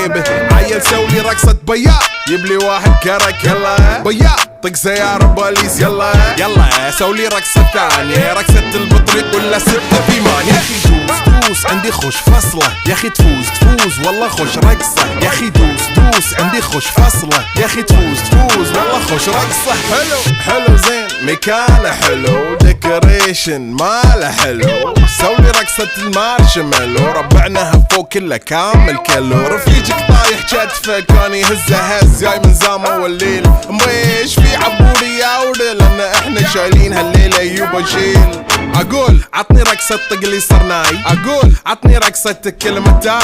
جيبه. عيل سولي رقصة بياع، يبلي واحد كرك يلا بياع، طق سيارة بوليس يلا يلا. سولي رقصة ثانية، رقصة البطريق ولا 6 في 8. يا اخي دوس عندي خوش فصلة، يا اخي تفوز والله خوش رقصة. يا اخي دوس عندي خوش فصلة، يا اخي تفوز والله خوش رقصة. حلو زين مكانه حلو، ديكوريشن ماله حلو. سولي رقصة المارشميلو، ربعناها فوق كله كامل كيلو. رفيجك طايح كتفه كان يهزه هز، جاي من زامه والليل مويش في عبوري يا ودل، لان احنا شايلين هالليلة يوبا شيل. اقول عطني رقصة طق لي صرناي، اقول عطني رقصة كلمتاي.